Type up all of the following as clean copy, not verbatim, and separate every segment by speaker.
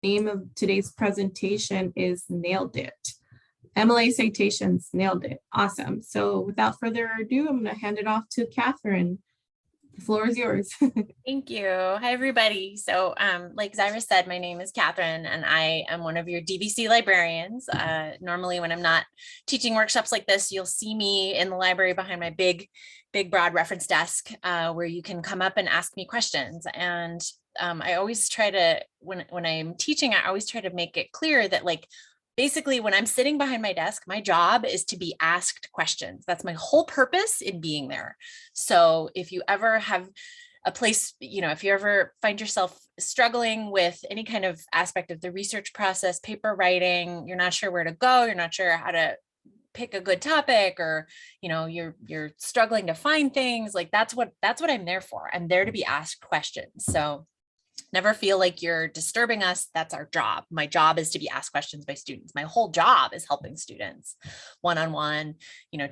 Speaker 1: Name of today's presentation is Nailed It. MLA citations, nailed it. Awesome. So without further ado, I'm going to hand it off to Catherine. The floor is yours.
Speaker 2: Thank you. Hi, everybody. So like Zyra said, my name is Catherine, and I am one of your DVC librarians. Normally, when I'm not teaching workshops like this, you'll see me in the library behind my big, broad reference desk where you can come up and ask me questions. And I always try to, when I'm teaching, I always try to make it clear that, like, basically, when I'm sitting behind my desk, my job is to be asked questions. That's my whole purpose in being there. So if you ever have a place, if you ever find yourself struggling with any kind of aspect of the research process, paper writing, you're not sure where to go, you're not sure how to pick a good topic, or you're struggling to find things, like that's what I'm there for. I'm there to be asked questions. So never feel like you're disturbing us. That's our job. My job is to be asked questions by students. My whole job is helping students one-on-one,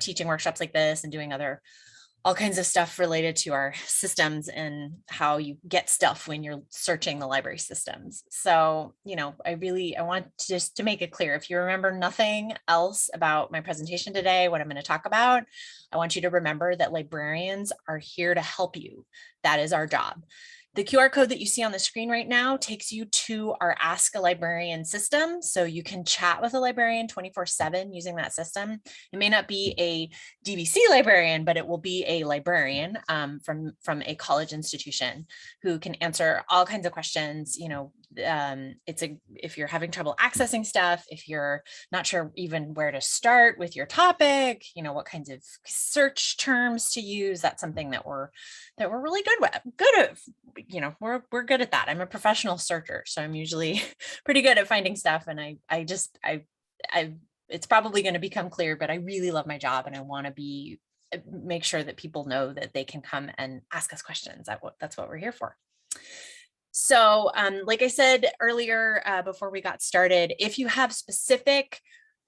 Speaker 2: teaching workshops like this and doing all kinds of stuff related to our systems and how you get stuff when you're searching the library systems. So, I want just to make it clear, if you remember nothing else about my presentation today, what I'm going to talk about, I want you to remember that librarians are here to help you. That is our job. The QR code that you see on the screen right now takes you to our Ask a Librarian system. So you can chat with a librarian 24/7 using that system. It may not be a DVC librarian, but it will be a librarian from a college institution who can answer all kinds of questions. If you're having trouble accessing stuff, if you're not sure even where to start with your topic, what kinds of search terms to use, that's something that we're really good at. We're good at that. I'm a professional searcher, so I'm usually pretty good at finding stuff. And it's probably going to become clear, but I really love my job, and I want to make sure that people know that they can come and ask us questions. That's what we're here for. So like I said earlier, before we got started, if you have specific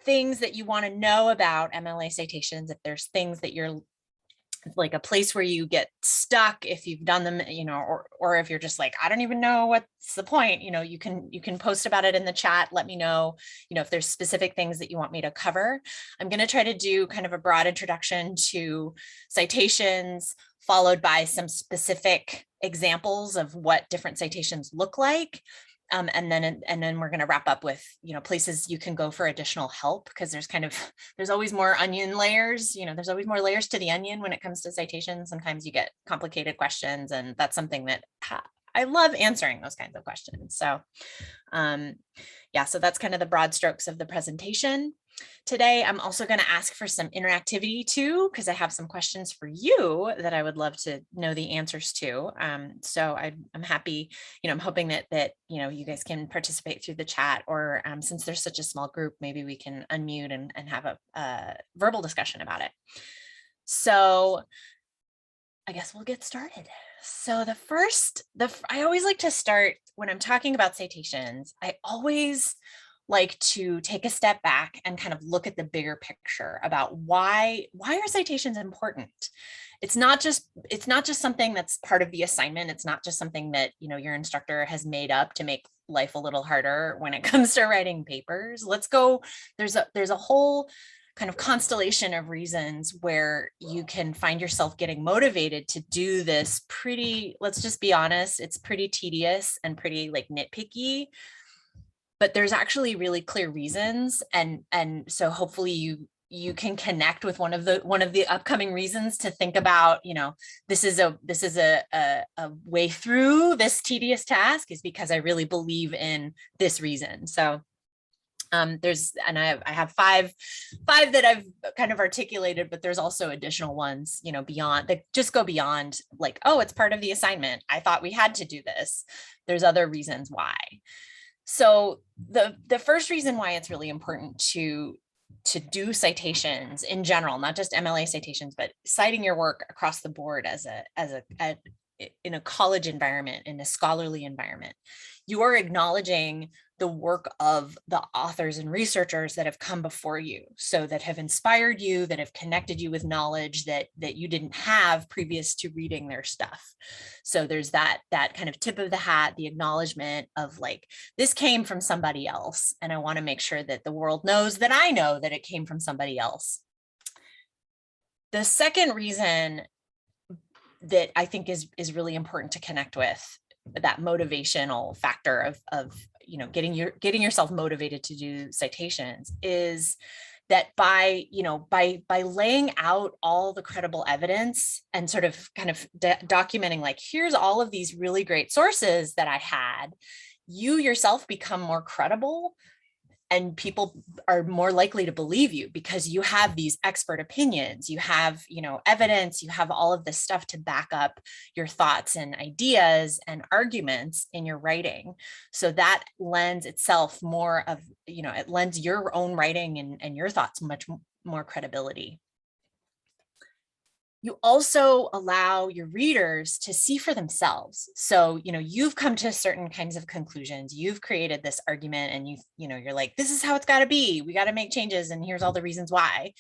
Speaker 2: things that you want to know about MLA citations, if there's things that you're like a place where you get stuck, if you've done them, or if you're just like, I don't even know what's the point, you can post about it in the chat. Let me know, if there's specific things that you want me to cover. I'm going to try to do kind of a broad introduction to citations, followed by some specific examples of what different citations look like. And then we're going to wrap up with, places you can go for additional help, because there's always more onion layers, there's always more layers to the onion when it comes to citations. Sometimes you get complicated questions, and that's something that I love answering, those kinds of questions. So so that's kind of the broad strokes of the presentation. Today, I'm also going to ask for some interactivity too, because I have some questions for you that I would love to know the answers to. So I'm happy, I'm hoping that you guys can participate through the chat, or since there's such a small group, maybe we can unmute and have a verbal discussion about it. So I guess we'll get started. So I always like to start when I'm talking about citations. I always like to take a step back and kind of look at the bigger picture about why are citations important. It's not just something that's part of the assignment. It's not just something that your instructor has made up to make life a little harder when it comes to writing papers. There's a whole kind of constellation of reasons where you can find yourself getting motivated to do this let's just be honest, it's pretty tedious and pretty like nitpicky. But there's actually really clear reasons, and so hopefully you can connect with one of the upcoming reasons to think about, this is a way through this tedious task, is because I really believe in this reason. So I have five that I've kind of articulated, but there's also additional ones, beyond that just go beyond like, oh, it's part of the assignment, I thought we had to do this. There's other reasons why. So the first reason why it's really important to do citations in general, not just MLA citations, but citing your work across the board in a college environment, in a scholarly environment, you are acknowledging the work of the authors and researchers that have come before you, so that have inspired you, that have connected you with knowledge that you didn't have previous to reading their stuff. So there's that kind of tip of the hat, the acknowledgement of like, this came from somebody else, and I want to make sure that the world knows that I know that it came from somebody else. The second reason that I think is really important to connect with, that motivational factor of getting yourself motivated to do citations, is that by laying out all the credible evidence and sort of kind of documenting, like, here's all of these really great sources that I had, you yourself become more credible, and people are more likely to believe you because you have these expert opinions, you have, evidence, you have all of this stuff to back up your thoughts and ideas and arguments in your writing. So that lends itself more of, it lends your own writing and your thoughts much more credibility. You also allow your readers to see for themselves. So, you've come to certain kinds of conclusions, you've created this argument, and you're like, this is how it's got to be. We got to make changes, and here's all the reasons why.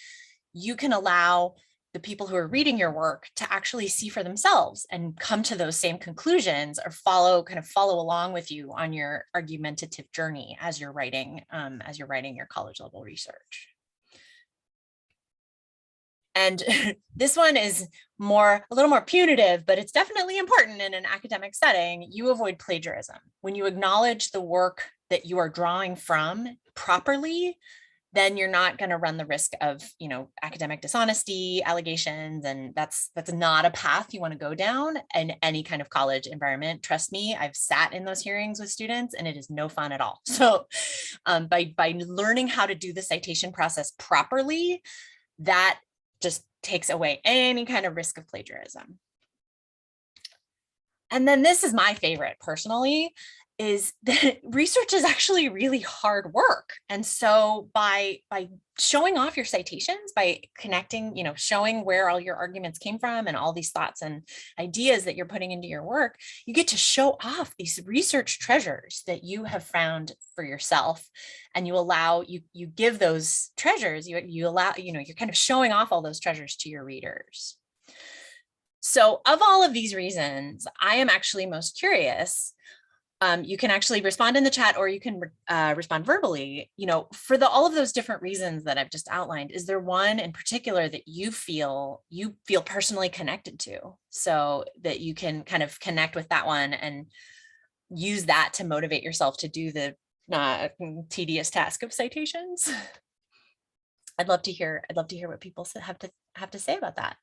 Speaker 2: You can allow the people who are reading your work to actually see for themselves and come to those same conclusions, or follow along with you on your argumentative journey as you're writing your college level research. And this one is a little more punitive, but it's definitely important in an academic setting. You avoid plagiarism. When you acknowledge the work that you are drawing from properly, then you're not going to run the risk of, academic dishonesty allegations. And that's not a path you want to go down in any kind of college environment. Trust me, I've sat in those hearings with students, and it is no fun at all. So by learning how to do the citation process properly, that just takes away any kind of risk of plagiarism. And then this is my favorite personally, is that research is actually really hard work. And so by showing off your citations, by connecting, showing where all your arguments came from and all these thoughts and ideas that you're putting into your work, you get to show off these research treasures that you have found for yourself. And you give those treasures, you allow, you're kind of showing off all those treasures to your readers. So of all of these reasons, I am actually most curious. You can actually respond in the chat, or you can respond verbally, for all of those different reasons that I've just outlined. Is there one in particular that you feel personally connected to, so that you can kind of connect with that one and use that to motivate yourself to do the tedious task of citations? I'd love to hear what people have to say about that.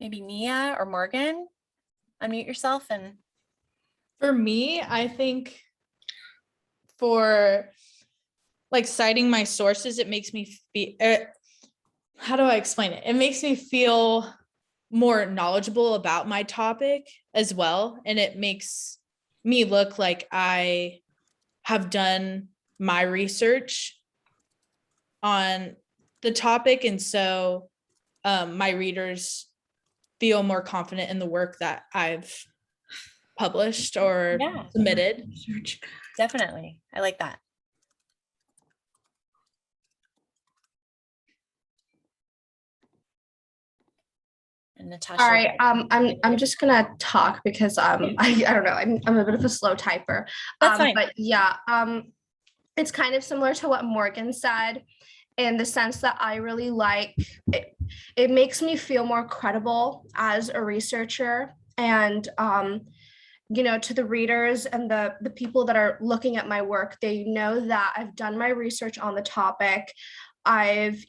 Speaker 2: Maybe Mia or Morgan, unmute yourself. And
Speaker 3: for me, I think for like citing my sources, it makes me feel, how do I explain it? It makes me feel more knowledgeable about my topic as well. And it makes me look like I have done my research on the topic. And so my readers feel more confident in the work that I've published or submitted.
Speaker 2: Definitely. I like that. And Natasha.
Speaker 4: All right, I'm just gonna talk because I don't know, I'm a bit of a slow typer.
Speaker 2: That's fine.
Speaker 4: But yeah, it's kind of similar to what Morgan said, in the sense that I really like it. It makes me feel more credible as a researcher, and to the readers and the people that are looking at my work, they know that I've done my research on the topic. I've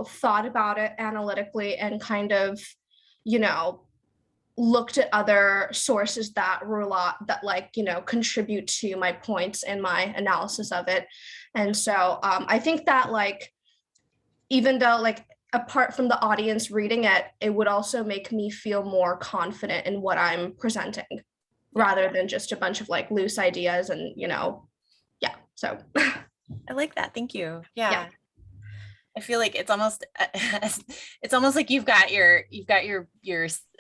Speaker 4: thought about it analytically and kind of looked at other sources that contribute to my points and my analysis of it. And so I think that even though like apart from the audience reading it, it would also make me feel more confident in what I'm presenting rather than just a bunch of like loose ideas and, yeah. So
Speaker 2: I like that. Thank you. Yeah.
Speaker 4: Yeah.
Speaker 2: I feel like it's almost like you've got your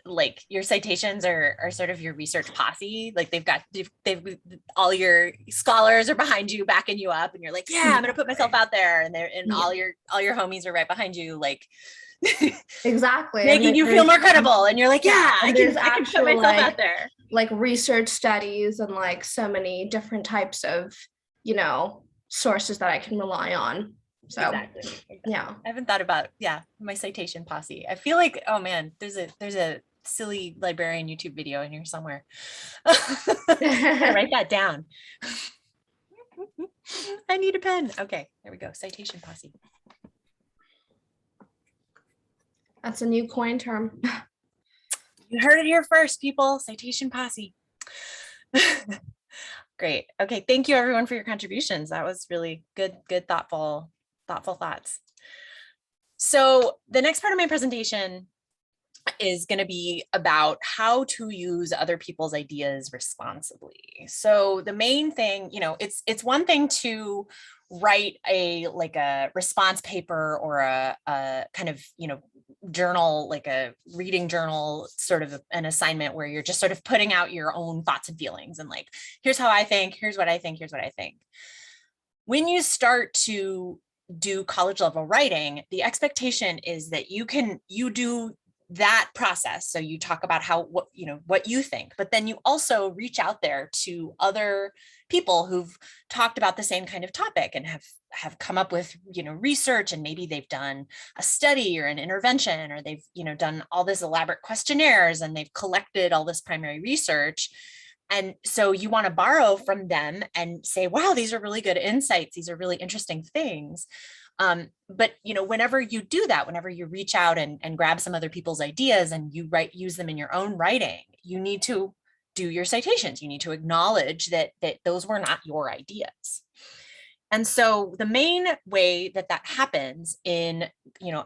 Speaker 2: like your citations are sort of your research posse. Like they've all your scholars are behind you, backing you up, and you're like, yeah, I'm gonna put myself out there, and all your homies are right behind you, like
Speaker 4: exactly
Speaker 2: making you feel more credible. And you're like, yeah, I can put myself out there.
Speaker 4: Like research studies and like so many different types of, sources that I can rely on. So
Speaker 2: Exactly.
Speaker 4: yeah.
Speaker 2: I haven't thought about my citation posse. I feel like, oh man, there's a silly librarian YouTube video in here somewhere. Write that down. I need a pen. Okay, there we go. Citation posse.
Speaker 4: That's a new coin term.
Speaker 2: You heard it here first, people. Citation posse. Great. Okay, thank you everyone for your contributions. That was really good, thoughtful thoughts. So the next part of my presentation is going to be about how to use other people's ideas responsibly. So the main thing, it's one thing to write a response paper or a kind of, journal, like a reading journal, sort of an assignment where you're just sort of putting out your own thoughts and feelings and like, here's how I think, here's what I think, here's what I think. When you start to do college level writing, the expectation is that you do that process. So you talk about what you think, but then you also reach out there to other people who've talked about the same kind of topic and have come up with, research, and maybe they've done a study or an intervention, or they've, done all this elaborate questionnaires and they've collected all this primary research. And so you want to borrow from them and say, wow, these are really good insights. These are really interesting things. But, whenever you do that, whenever you reach out and grab some other people's ideas and you use them in your own writing, you need to do your citations. You need to acknowledge that those were not your ideas. And so the main way that happens in,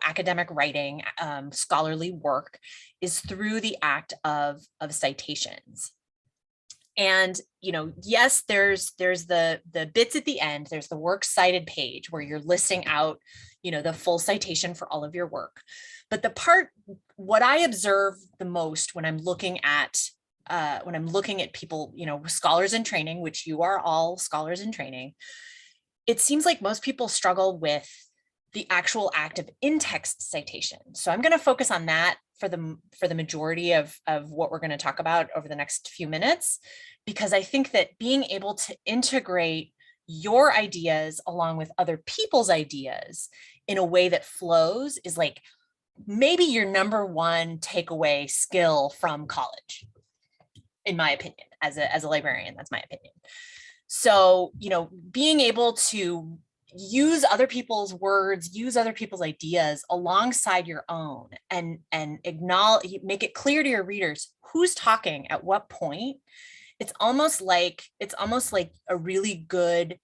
Speaker 2: academic writing, scholarly work, is through the act of citations. And, yes, there's the bits at the end, there's the Works Cited page where you're listing out, the full citation for all of your work. But what I observe the most when I'm looking at people, scholars in training, which you are all scholars in training, it seems like most people struggle with the actual act of in-text citation. So I'm going to focus on that for the majority of what we're going to talk about over the next few minutes, because I think that being able to integrate your ideas along with other people's ideas in a way that flows is like maybe your number one takeaway skill from college, in my opinion, as a librarian. That's my opinion. So, being able to use other people's words, use other people's ideas alongside your own, and acknowledge, make it clear to your readers who's talking at what point. It's almost like a really good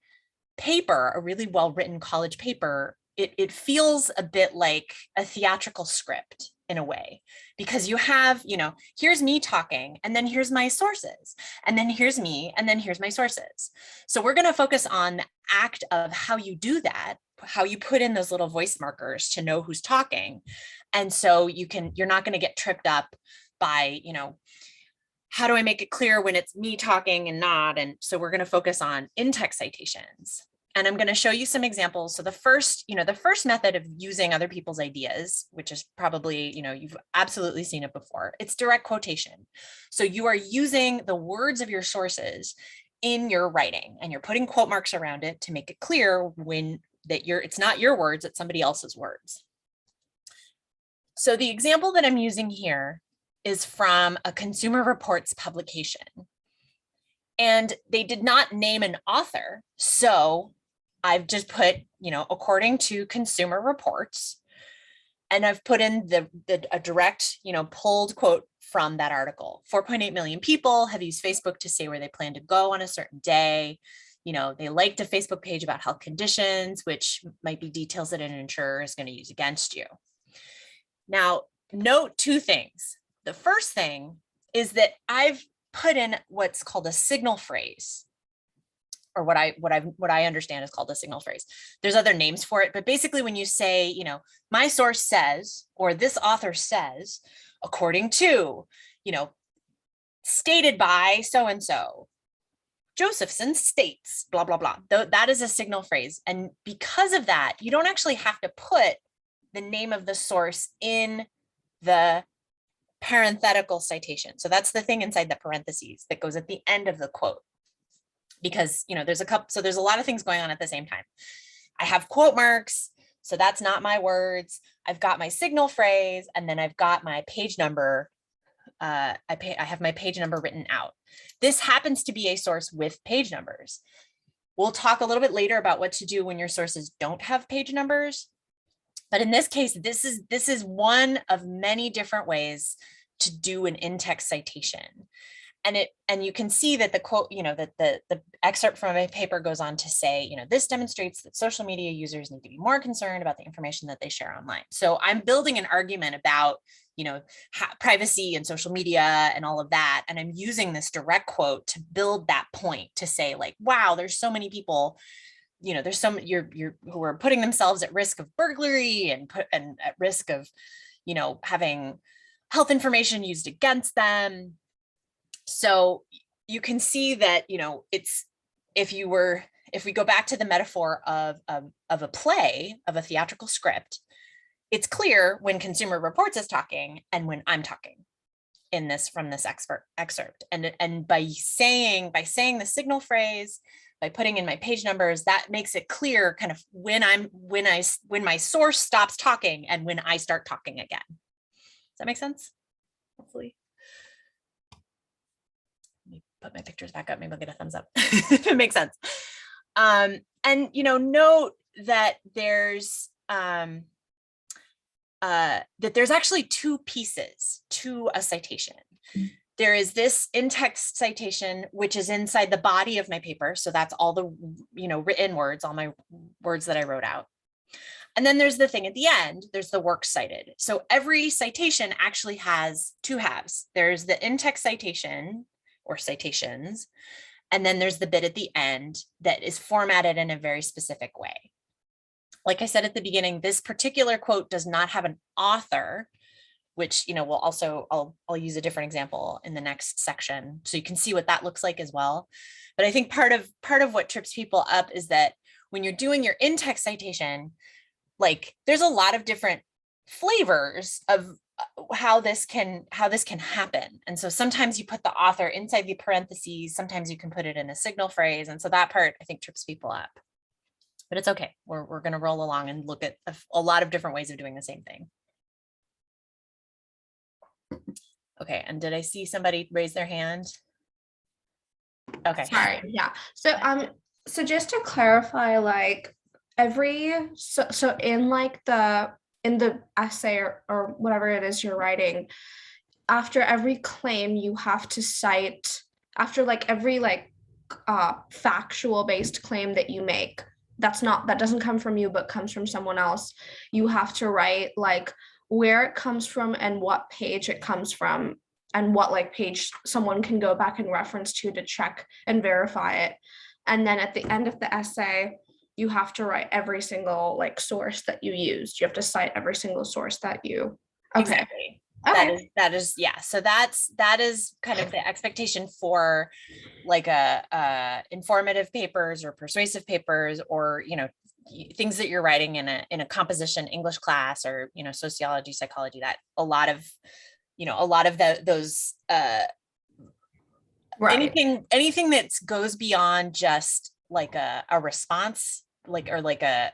Speaker 2: paper, a really well-written college paper. It feels a bit like a theatrical script in a way, because you have, here's me talking, and then here's my sources, and then here's me, and then here's my sources. So we're going to focus on the act of how you do that, how you put in those little voice markers to know who's talking. And so you're not going to get tripped up by, how do I make it clear when it's me talking and not? And so we're going to focus on in-text citations. And I'm going to show you some examples. So the first method of using other people's ideas, which is probably, you've absolutely seen it before, it's direct quotation. So you are using the words of your sources in your writing, and you're putting quote marks around it to make it clear it's not your words, it's somebody else's words. So the example that I'm using here is from a Consumer Reports publication. And they did not name an author. So I've just put, according to Consumer Reports, and I've put in a direct, pulled quote from that article. 4.8 million people have used Facebook to say where they plan to go on a certain day. you know, they liked a Facebook page about health conditions, which might be details that an insurer is going to use against you. Now, note two things. The first thing is that I've put in what's called a signal phrase, or what I understand is called a signal phrase. There's other names for it, but basically when you say, you know, my source says, or this author says, according to, you know, stated by so-and-so, Josephson states, blah, blah, blah. That is a signal phrase. And because of that, you don't actually have to put the name of the source in the parenthetical citation. So that's the thing inside the parentheses that goes at the end of the quote. Because, you know, there's a lot of things going on at the same time. I have quote marks, so that's not my words. I've got my signal phrase, and then I've got my page number. I have my page number written out. This happens to be a source with page numbers. We'll talk a little bit later about what to do when your sources don't have page numbers. But in this case, this is one of many different ways to do an in-text citation. And you can see that the quote, you know, that the excerpt from a paper goes on to say, you know, this demonstrates that social media users need to be more concerned about the information that they share online. So I'm building an argument about, you know, privacy and social media and all of that. And I'm using this direct quote to build that point, to say like, wow, there's so many people, you know, there's some who are putting themselves at risk of burglary and at risk of, you know, having health information used against them. So you can see that, you know, it's, if we go back to the metaphor of a play, of a theatrical script, it's clear when Consumer Reports is talking and when I'm talking in this, from this excerpt. And by saying the signal phrase, by putting in my page numbers, that makes it clear kind of when my source stops talking and when I start talking again. Does that make sense? Hopefully. Let me put my pictures back up. Maybe I'll get a thumbs up if it makes sense. And, you know, note that there's actually two pieces to a citation. There is this in-text citation, which is inside the body of my paper. So that's all the, you know, written words, all my words that I wrote out. And then there's the thing at the end, there's the works cited. So every citation actually has two halves. There's the in-text citation or citations, and then there's the bit at the end that is formatted in a very specific way. Like I said at the beginning, this particular quote does not have an author, which, you know, we'll also, I'll use a different example in the next section, so you can see what that looks like as well. But I think part of what trips people up is that when you're doing your in-text citation, like there's a lot of different flavors of how this can happen. And so sometimes you put the author inside the parentheses, sometimes you can put it in a signal phrase. And so that part, I think, trips people up. But it's okay. We're going to roll along and look at a lot of different ways of doing the same thing. Okay, and did I see somebody raise their hand? Okay.
Speaker 4: Sorry, yeah. So just to clarify, like so in like in the essay or whatever it is you're writing, after every claim you have to cite, after like every like factual based claim that you make, that doesn't come from you but comes from someone else, you have to write like where it comes from and what page it comes from and what like page someone can go back and reference to check and verify it. And then at the end of the essay, you have to write every single like source that you used. You have to cite every single source that you. Okay.
Speaker 2: Exactly.
Speaker 4: Okay.
Speaker 2: That is, yeah. So that is kind of the expectation for like informative papers or persuasive papers, or, you know, things that you're writing in a composition English class, or, you know, sociology, psychology, that a lot of those
Speaker 4: Right.
Speaker 2: anything that goes beyond just like a response, or like a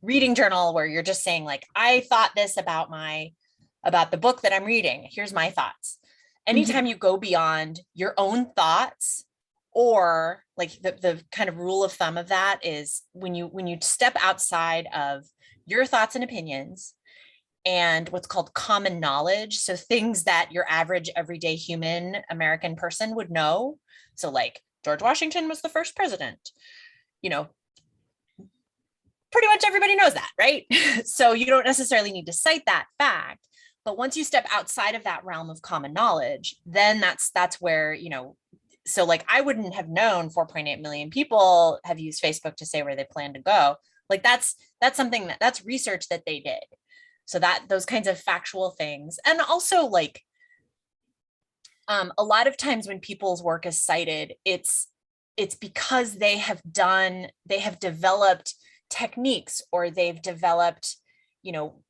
Speaker 2: reading journal where you're just saying like, I thought this about the book that I'm reading. Here's my thoughts. Anytime you go beyond your own thoughts, or like the kind of rule of thumb of that is when you step outside of your thoughts and opinions and what's called common knowledge. So things that your average everyday human American person would know. So like George Washington was the first president. You know, pretty much everybody knows that, right? So you don't necessarily need to cite that fact, but once you step outside of that realm of common knowledge, then that's where, you know, so like I wouldn't have known 4.8 million people have used Facebook to say where they plan to go. Like that's something that's research that they did. So that those kinds of factual things. And also like a lot of times when people's work is cited, it's because they have developed techniques, or they've developed, you know,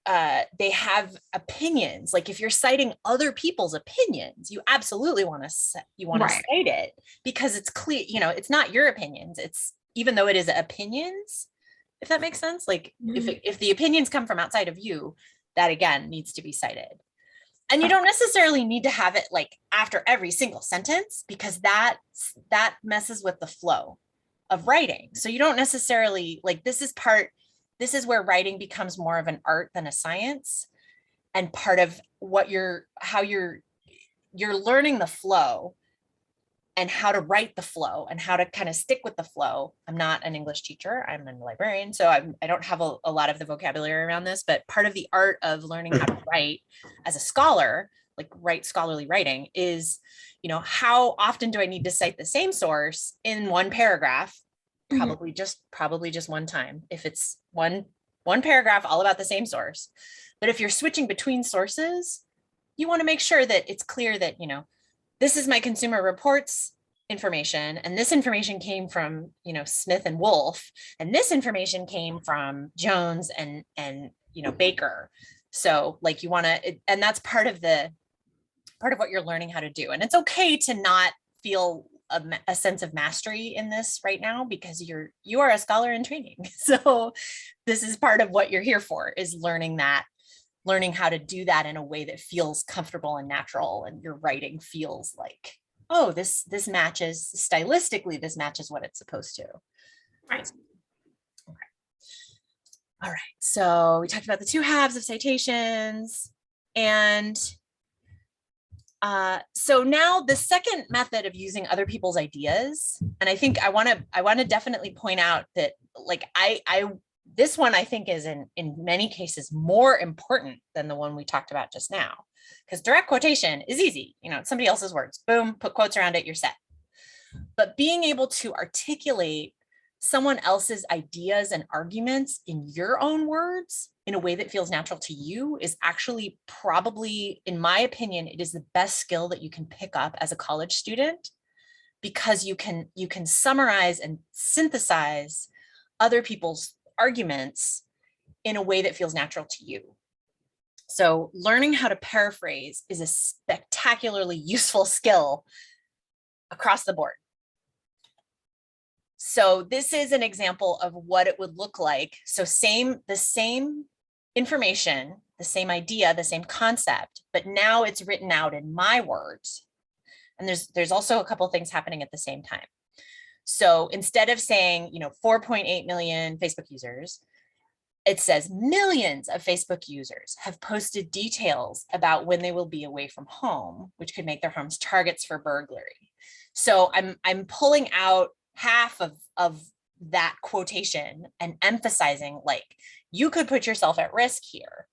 Speaker 2: they have opinions. Like if you're citing other people's opinions, you absolutely want to cite it, because it's clear, you know, it's not your opinions. It's, even though it is opinions, if that makes sense. Like if the opinions come from outside of you, that again needs to be cited. And you don't necessarily need to have it like after every single sentence, because that messes with the flow of writing. So you don't necessarily like, this is where writing becomes more of an art than a science. And part of what how you're learning the flow and how to write the flow and how to kind of stick with the flow. I'm not an English teacher, I'm a librarian, so I don't have a lot of the vocabulary around this, but part of the art of learning how to write as a scholar, like write scholarly writing, is, you know, how often do I need to cite the same source in one paragraph? Probably just one time. If it's one paragraph all about the same source. But if you're switching between sources, you want to make sure that it's clear that, you know, this is my Consumer Reports information, and this information came from, you know, Smith and Wolf, and this information came from Jones and you know, Baker. So like you want to, and that's part of what you're learning how to do. And it's okay to not feel a sense of mastery in this right now, because you are a scholar in training. So this is part of what you're here for, is learning how to do that in a way that feels comfortable and natural, and your writing feels like, oh, this matches stylistically, this matches what it's supposed to.
Speaker 4: Right.
Speaker 2: Okay. All right. So we talked about the two halves of citations, and so now the second method of using other people's ideas, and I think I want to definitely point out that like this one I think is in many cases more important than the one we talked about just now, because direct quotation is easy. You know, it's somebody else's words, boom, put quotes around it, you're set. But being able to articulate someone else's ideas and arguments in your own words in a way that feels natural to you is actually probably, in my opinion, it is the best skill that you can pick up as a college student, because you can summarize and synthesize other people's arguments in a way that feels natural to you. So learning how to paraphrase is a spectacularly useful skill across the board. So this is an example of what it would look like. So the same information, the same idea, the same concept, but now it's written out in my words. And there's also a couple of things happening at the same time. So instead of saying, you know, 4.8 million Facebook users, it says millions of Facebook users have posted details about when they will be away from home, which could make their homes targets for burglary. So I'm pulling out half of that quotation and emphasizing, like, you could put yourself at risk here.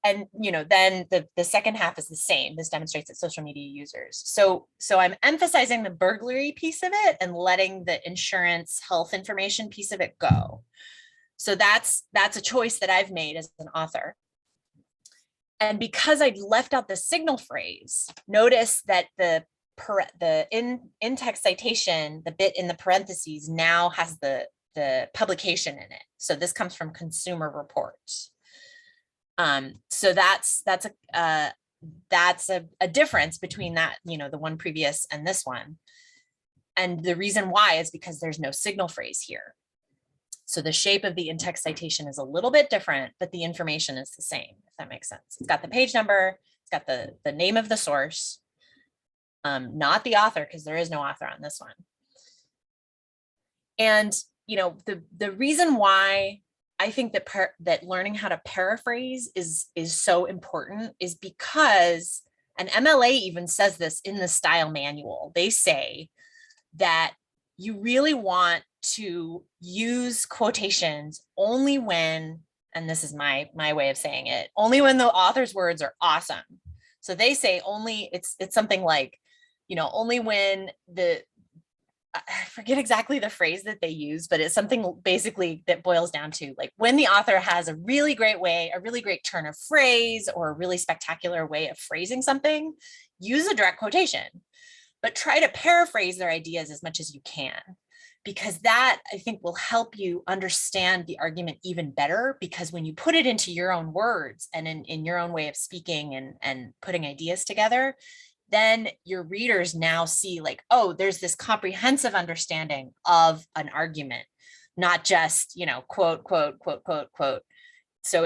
Speaker 2: And, you know, then the second half is the same. This demonstrates that social media users. So I'm emphasizing the burglary piece of it and letting the insurance health information piece of it go. So that's a choice that I've made as an author. And because I left out the signal phrase, notice that the in-text citation, the bit in the parentheses now has the publication in it. So this comes from Consumer Reports. So that's a difference between that, you know, the one previous and this one. And the reason why is because there's no signal phrase here. So the shape of the in-text citation is a little bit different, but the information is the same, if that makes sense. It's got the page number, it's got the name of the source, not the author, because there is no author on this one. And, you know, the reason why I think that learning how to paraphrase is so important is because, and MLA even says this in the style manual, they say, that you really want to use quotations only when, and this is my way of saying it, only when the author's words are awesome. So they say only, it's something like, only when I forget exactly the phrase that they use, but it's something basically that boils down to like when the author has a really great way, a really great turn of phrase, or a really spectacular way of phrasing something, use a direct quotation, but try to paraphrase their ideas as much as you can, because that I think will help you understand the argument even better, because when you put it into your own words and in your own way of speaking and putting ideas together, then your readers now see like, oh, there's this comprehensive understanding of an argument, not just, quote, quote, quote, quote, quote. So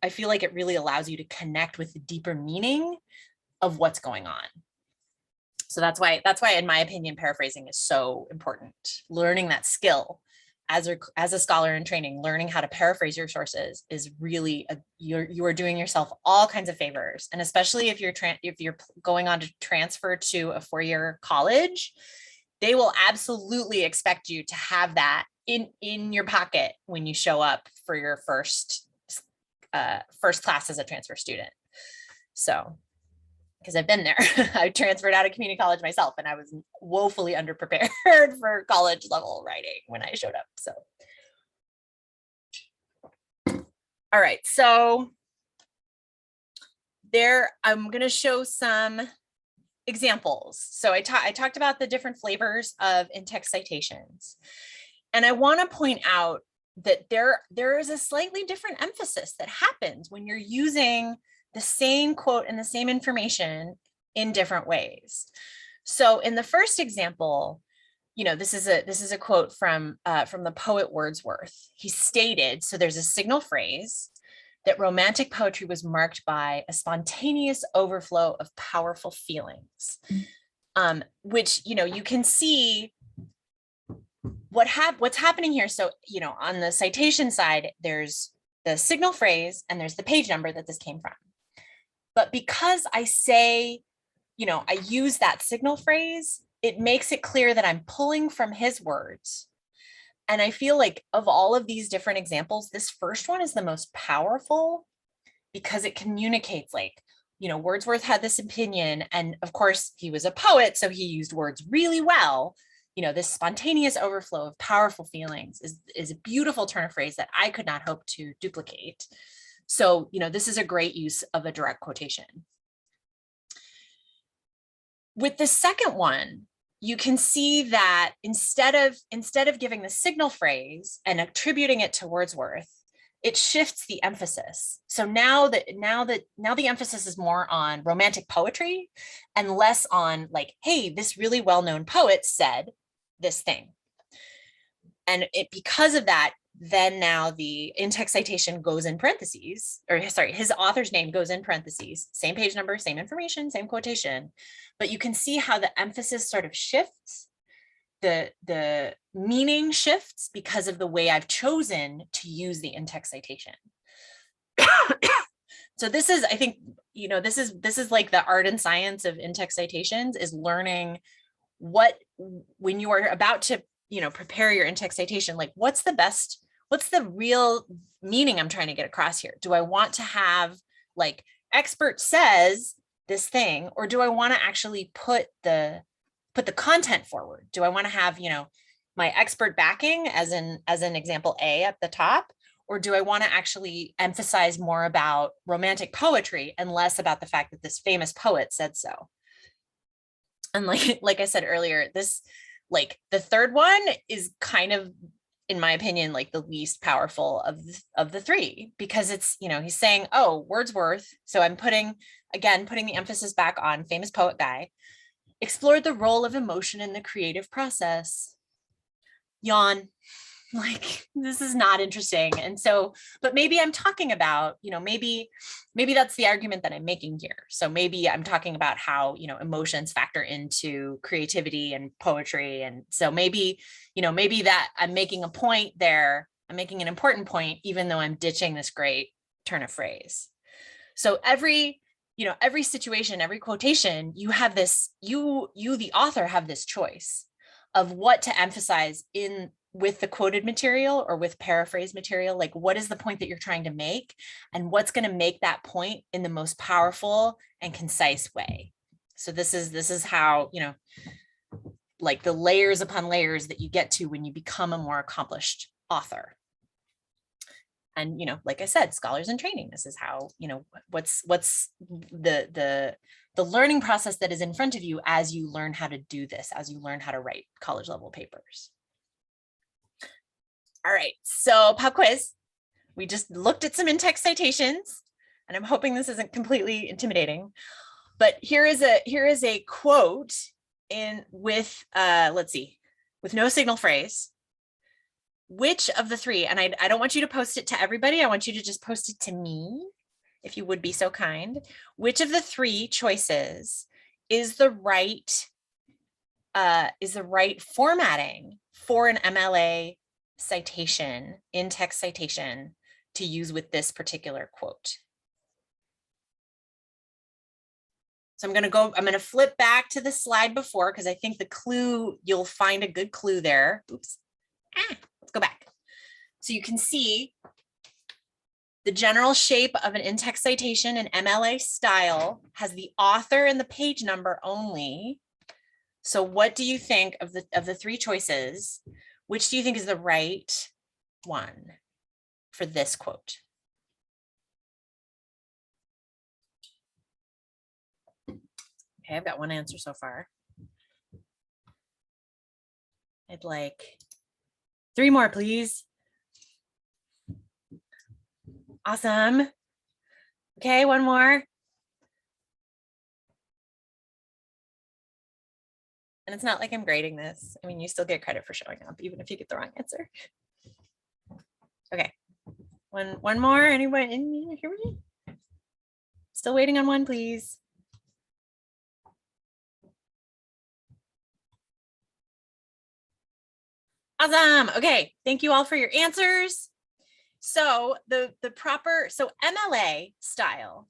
Speaker 2: I feel like it really allows you to connect with the deeper meaning of what's going on. So that's why, in my opinion, paraphrasing is so important. Learning that skill as a scholar in training, learning how to paraphrase your sources is really, you are doing yourself all kinds of favors. And especially if you're going on to transfer to a 4-year college, they will absolutely expect you to have that in your pocket when you show up for your first class as a transfer student. So, because I've been there. I transferred out of community college myself, and I was woefully underprepared for college level writing when I showed up. So, all right. So I'm going to show some examples. So I talked about the different flavors of in-text citations, and I want to point out that there is a slightly different emphasis that happens when you're using the same quote and the same information in different ways. So in the first example, this is a quote from the poet Wordsworth. He stated, so there's a signal phrase, that romantic poetry was marked by a spontaneous overflow of powerful feelings, which, you can see what's happening here. So, on the citation side, there's the signal phrase and there's the page number that this came from. But because I say, I use that signal phrase, it makes it clear that I'm pulling from his words. And I feel like of all of these different examples, this first one is the most powerful because it communicates like, Wordsworth had this opinion, and of course he was a poet, so he used words really well. This spontaneous overflow of powerful feelings is a beautiful turn of phrase that I could not hope to duplicate. So, this is a great use of a direct quotation. With the second one, you can see that instead of giving the signal phrase and attributing it to Wordsworth, it shifts the emphasis. So now the emphasis is more on romantic poetry and less on like, hey, this really well-known poet said this thing. And because of that, then now the in-text citation goes in parentheses, or sorry, his author's name goes in parentheses, same page number, same information, same quotation, but you can see how the emphasis sort of shifts, the meaning shifts because of the way I've chosen to use the in-text citation. So this is, I think, this is like the art and science of in-text citations, is learning when you are about to prepare your in-text citation, like what's the real meaning I'm trying to get across here? Do I want to have like expert says this thing, or do I want to actually put the content forward? Do I want to have, my expert backing as in example A at the top, or do I want to actually emphasize more about romantic poetry and less about the fact that this famous poet said so? And like I said earlier, this, like the third one is kind of, in my opinion, like the least powerful of the three, because it's, he's saying, oh, Wordsworth. So I'm putting the emphasis back on famous poet guy, explored the role of emotion in the creative process. Yawn. Like, this is not interesting. And so, but maybe I'm talking about, maybe that's the argument that I'm making here. So maybe I'm talking about how, emotions factor into creativity and poetry. And so maybe that I'm making a point there. I'm making an important point, even though I'm ditching this great turn of phrase. So every situation, every quotation, you have this, you, the author, have this choice what to emphasize in with the quoted material or with paraphrase material. Like, what is the point that you're trying to make, and what's going to make that point in the most powerful and concise way. So this is how, you know, like the layers upon layers that you get to when you become a more accomplished author. And, you know, like I said, scholars in training, this is how, you know, what's the learning process that is in front of you as you learn how to do this, as you learn how to write college level papers. All right, so pop quiz. We just looked at some in-text citations, and I'm hoping this isn't completely intimidating, but here is a quote in with, let's see, with no signal phrase. Which of the three, and I don't want you to post it to everybody, I want you to just post it to me, if you would be so kind. Which of the three choices is the right formatting for an MLA citation, in-text citation, to use with this particular quote? So I'm going to flip back to the slide before, because I think the clue, you'll find a good clue there. Oops. Let's go back. So you can see the general shape of an in-text citation in MLA style has the author and the page number only. So what do you think of the three choices? Which do you think is the right one for this quote? Okay, I've got one answer so far. I'd like 3 more, please. Awesome. Okay, 1 more. And it's not like I'm grading this. I mean, you still get credit for showing up, even if you get the wrong answer. Okay, one more. Anyone in here? Still waiting on one, please. Awesome. Okay, thank you all for your answers. So the proper, so MLA style,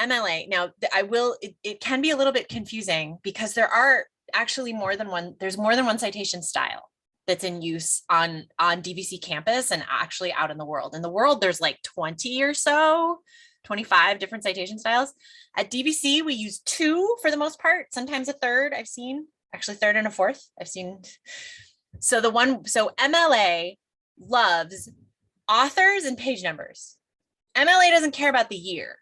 Speaker 2: MLA, now it can be a little bit confusing because there are actually there's more than one citation style that's in use on DVC campus and actually out in the world. In the world, there's like 20 or so, 25 different citation styles. At DVC, we use 2 for the most part, sometimes a third I've seen, actually third and a fourth I've seen. So MLA loves authors and page numbers. MLA doesn't care about the year.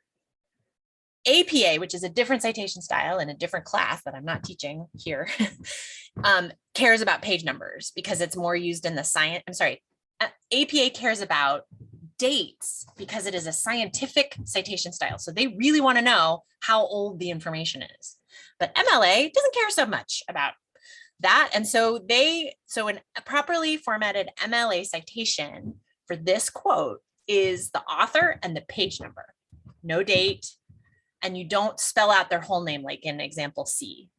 Speaker 2: APA, which is a different citation style in a different class that I'm not teaching here, cares about page numbers because it's more used in the science. I'm sorry, APA cares about dates because it is a scientific citation style. So they really want to know how old the information is. But MLA doesn't care so much about that. And so in a properly formatted MLA citation for this quote is the author and the page number, no date, and you don't spell out their whole name like in example C.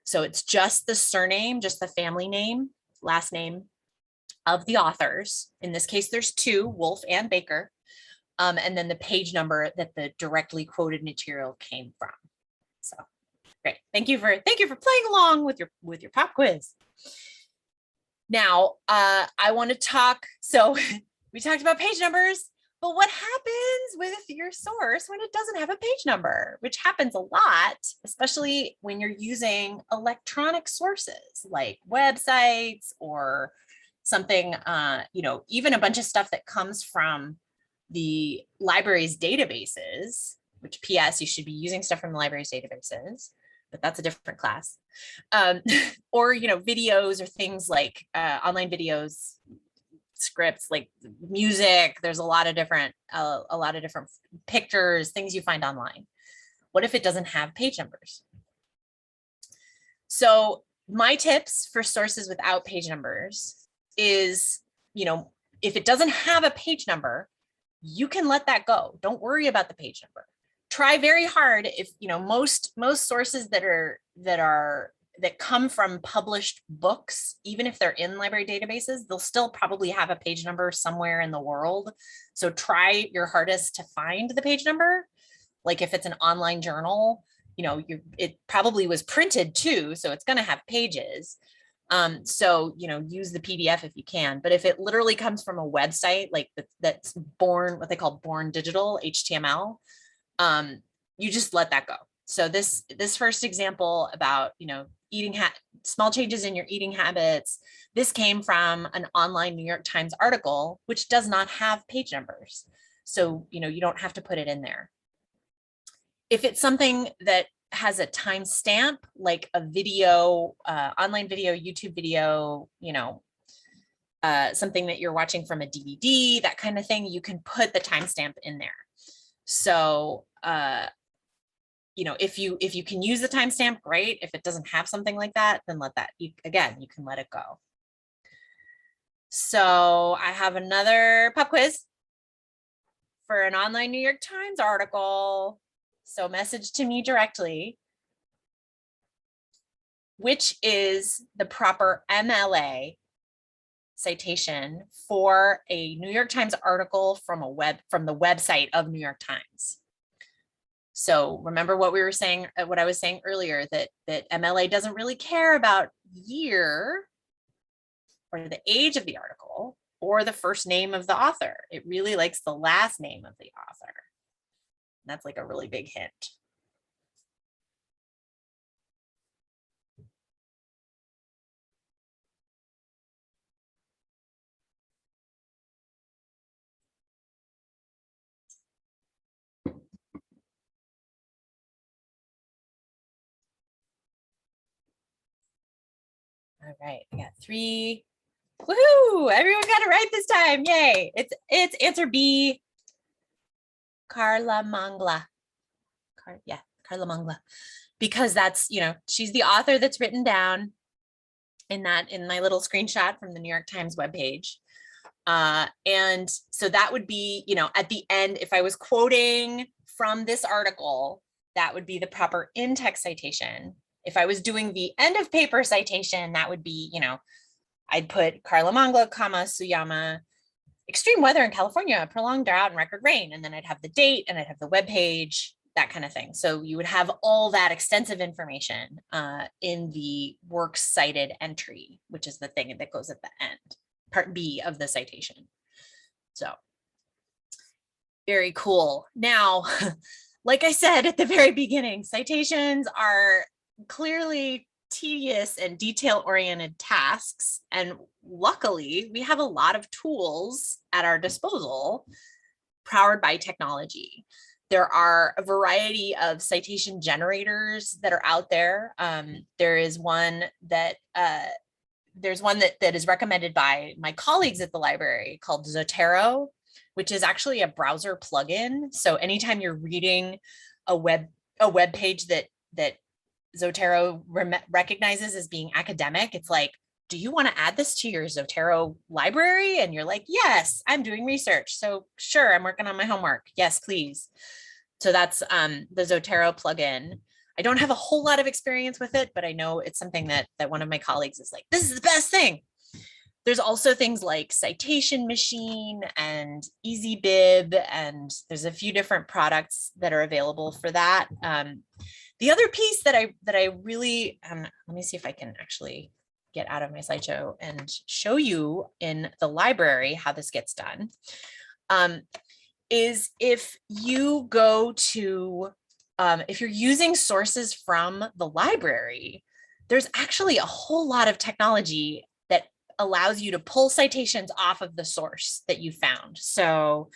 Speaker 2: So it's just the surname, just the family name, last name of the authors. In this case, there's 2, Wolf and Baker, and then the page number that the directly quoted material came from. So great. Thank you for playing along with your pop quiz. Now, I want to talk, so we talked about page numbers, but what happens with your source when it doesn't have a page number, which happens a lot, especially when you're using electronic sources like websites or something, even a bunch of stuff that comes from the library's databases, which PS, you should be using stuff from the library's databases, but that's a different class. Or, videos or things like online videos, scripts, like music. There's a lot of different pictures, things you find online. What if it doesn't have page numbers? So my tips for sources without page numbers is, if it doesn't have a page number, you can let that go. Don't worry about the page number. Try very hard. If most sources that come from published books, even if they're in library databases, they'll still probably have a page number somewhere in the world. So try your hardest to find the page number. Like if it's an online journal, it probably was printed too, so it's going to have pages. So, use the PDF if you can, but if it literally comes from a website, like that's born, what they call born digital HTML, you just let that go. So this first example about, small changes in your eating habits, this came from an online New York Times article, which does not have page numbers. So, you don't have to put it in there. If it's something that has a timestamp, like a video, online video, YouTube video, something that you're watching from a DVD, that kind of thing, you can put the timestamp in there. So, if you can use the timestamp, great. If it doesn't have something like that, then you can let it go. So I have another pop quiz for an online New York Times article. So message to me directly. Which is the proper MLA citation for a New York Times article from the website of New York Times? So remember what we were saying, what I was saying earlier, that MLA doesn't really care about year or the age of the article or the first name of the author. It really likes the last name of the author. That's like a really big hint. All right, I got 3. Woohoo! Everyone got it right this time. Yay! It's answer B. Carla Mangla. Carla Mangla. Because that's, she's the author that's written down in my little screenshot from the New York Times webpage. And so that would be, at the end, if I was quoting from this article, that would be the proper in-text citation. If I was doing the end of paper citation, that would be, I'd put Carla Mangla, Suyama, extreme weather in California, prolonged drought and record rain. And then I'd have the date and I'd have the webpage, that kind of thing. So you would have all that extensive information in the Works Cited entry, which is the thing that goes at the end, part B of the citation. So very cool. Now, like I said at the very beginning, citations are clearly tedious and detail-oriented tasks. And luckily, we have a lot of tools at our disposal powered by technology. There are a variety of citation generators that are out there. There's one that is recommended by my colleagues at the library called Zotero, which is actually a browser plugin. So anytime you're reading a web page that Zotero recognizes as being academic, it's like, do you want to add this to your Zotero library? And you're like, yes, I'm doing research. So sure, I'm working on my homework. Yes, please. So that's the Zotero plugin. I don't have a whole lot of experience with it, but I know it's something that one of my colleagues is like, this is the best thing. There's also things like Citation Machine and EasyBib, and there's a few different products that are available for that. The other piece that I really, let me see if I can actually get out of my slideshow and show you in the library how this gets done, is if you go to, if you're using sources from the library, there's actually a whole lot of technology that allows you to pull citations off of the source that you found. So,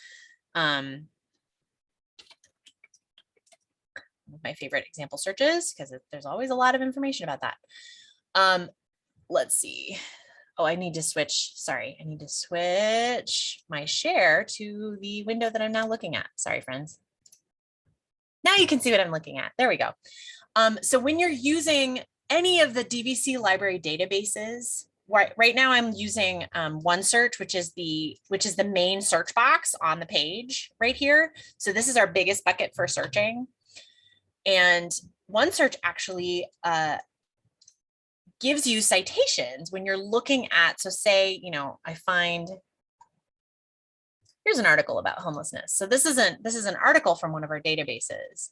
Speaker 2: my favorite example searches, because there's always a lot of information about that. Let's see. Oh, I need to switch. Sorry, I need to switch my share to the window that I'm now looking at. Sorry, friends. Now you can see what I'm looking at. There we go. So when you're using any of the DVC library databases, right now I'm using OneSearch, which is the main search box on the page right here. So this is our biggest bucket for searching. And OneSearch actually gives you citations when you're looking at, so say, I find, here's an article about homelessness. So this is an article from one of our databases.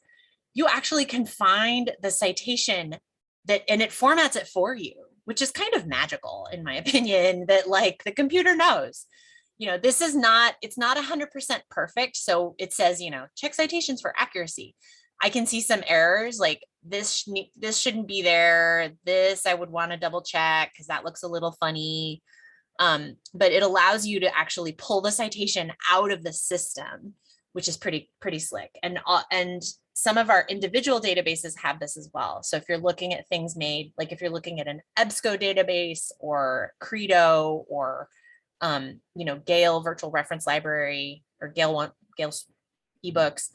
Speaker 2: You actually can find the citation and it formats it for you which is kind of magical in my opinion, that like the computer knows, this is not, it's not 100% perfect. So it says, check citations for accuracy. I can see some errors like this shouldn't be there. This I would want to double check because that looks a little funny. But it allows you to actually pull the citation out of the system, which is pretty slick. And some of our individual databases have this as well. So if you're looking at things made, like if you're looking at an EBSCO database or Credo or Gale Virtual Reference Library or Gale's ebooks,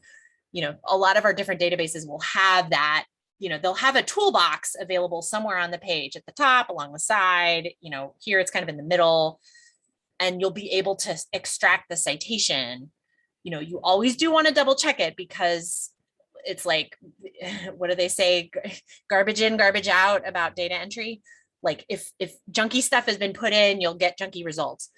Speaker 2: a lot of our different databases will have that. They'll have a toolbox available somewhere on the page, at the top, along the side, here it's kind of in the middle, and you'll be able to extract the citation. You always do want to double check it because it's like, what do they say? Garbage in, garbage out about data entry. Like if junky stuff has been put in, you'll get junky results.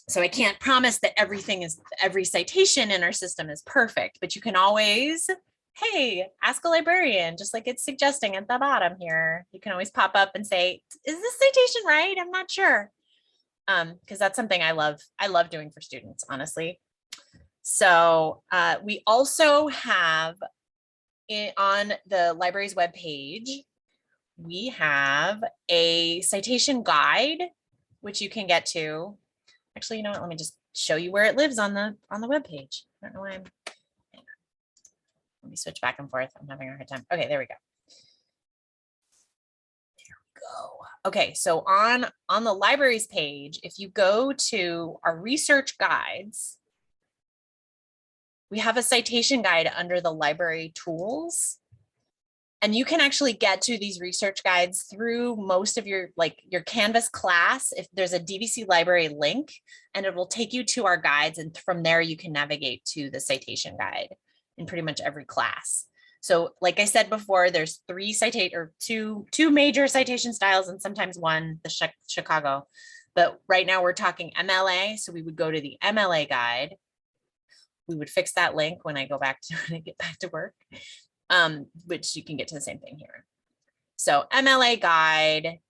Speaker 2: So I can't promise that every citation in our system is perfect, but you can always, hey, ask a librarian, just like it's suggesting at the bottom here. You can always pop up and say, is this citation right? I'm not sure. Because that's something I love doing for students, honestly. So we also have on the library's webpage, we have a citation guide, which you can get to. Actually, you know what? Let me just show you where it lives on the webpage. I don't know why let me switch back and forth. I'm having a hard time. Okay, there we go. There we go. Okay, so on the library's page, if you go to our research guides, we have a citation guide under the library tools. And you can actually get to these research guides through most of your Canvas class. If there's a DVC Library link, and it will take you to our guides. And from there, you can navigate to the citation guide in pretty much every class. So like I said before, there's two major citation styles and sometimes one, the Chicago. But right now we're talking MLA. So we would go to the MLA guide. We would fix that link when I get back to work. Which you can get to the same thing here. So MLA guide.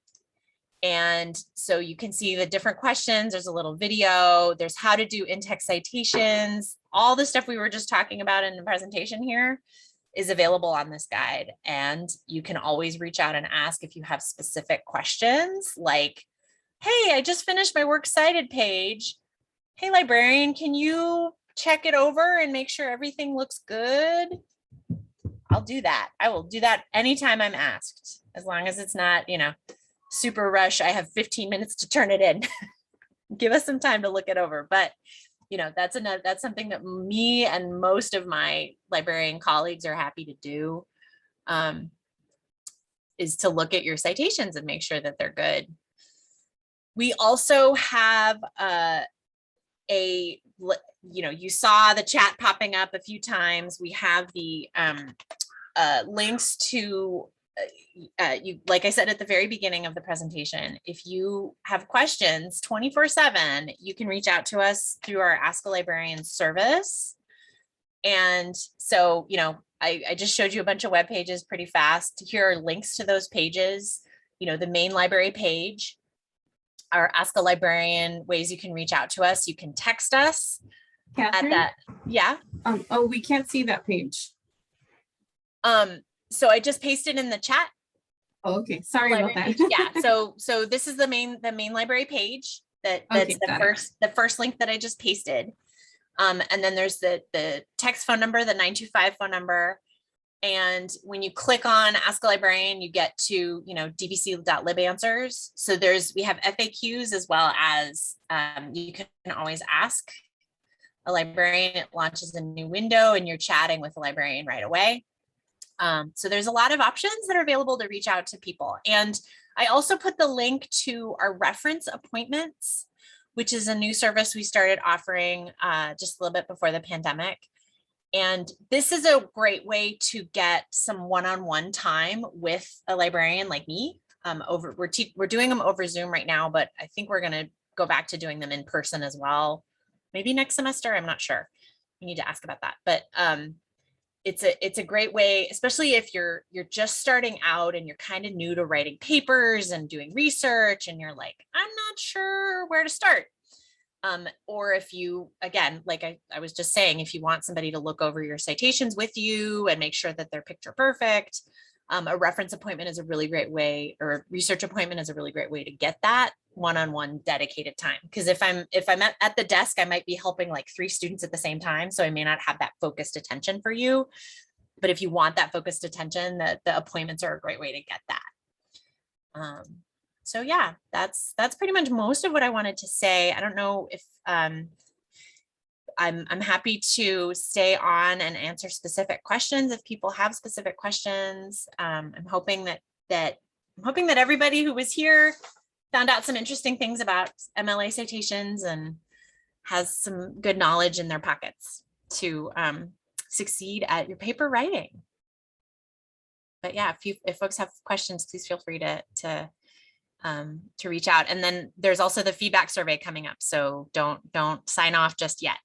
Speaker 2: And so you can see the different questions. There's a little video. There's how to do in-text citations. All the stuff we were just talking about in the presentation here is available on this guide. And you can always reach out and ask if you have specific questions like, hey, I just finished my Works Cited page. Hey, librarian, can you check it over and make sure everything looks good? I'll do that. I will do that anytime I'm asked, as long as it's not, super rush. I have 15 minutes to turn it in. Give us some time to look it over. But, that's something that me and most of my librarian colleagues are happy to do, is to look at your citations and make sure that they're good. We also have you saw the chat popping up a few times. We have the links to, like I said at the very beginning of the presentation, if you have questions 24/7, you can reach out to us through our Ask a Librarian service. And so, I just showed you a bunch of web pages pretty fast. Here are links to those pages, the main library page, our Ask a Librarian ways you can reach out to us. You can text us.
Speaker 1: Catherine?
Speaker 2: At that, yeah.
Speaker 1: We can't see that page.
Speaker 2: So I just pasted in the chat.
Speaker 1: Oh, okay. Sorry about that.
Speaker 2: Yeah. So this is the main library page that's
Speaker 1: Okay,
Speaker 2: the first link that I just pasted. And then there's the text phone number, the 925 phone number. And when you click on Ask a Librarian, you get to, dvc.lib answers. So we have FAQs as well as you can always ask a librarian. It launches a new window and you're chatting with a librarian right away. So there's a lot of options that are available to reach out to people. And I also put the link to our reference appointments, which is a new service we started offering just a little bit before the pandemic. And this is a great way to get some one-on-one time with a librarian like me. We're doing them over Zoom right now, but I think we're going to go back to doing them in person as well. Maybe next semester, I'm not sure. We need to ask about that. But it's a great way, especially if you're just starting out and you're kind of new to writing papers and doing research and you're like, I'm not sure where to start. Or if you, again, like I was just saying, if you want somebody to look over your citations with you and make sure that they're picture perfect, a reference appointment is a really great way, or a research appointment is a really great way to get that one-on-one dedicated time. Because if I'm at the desk, I might be helping like 3 students at the same time. So I may not have that focused attention for you. But if you want that focused attention, the appointments are a great way to get that. So yeah, that's pretty much most of what I wanted to say. I don't know if I'm happy to stay on and answer specific questions if people have specific questions. I'm hoping that everybody who was here found out some interesting things about MLA citations and has some good knowledge in their pockets to succeed at your paper writing. But yeah, if folks have questions, please feel free to reach out. And then there's also the feedback survey coming up. So don't sign off just yet.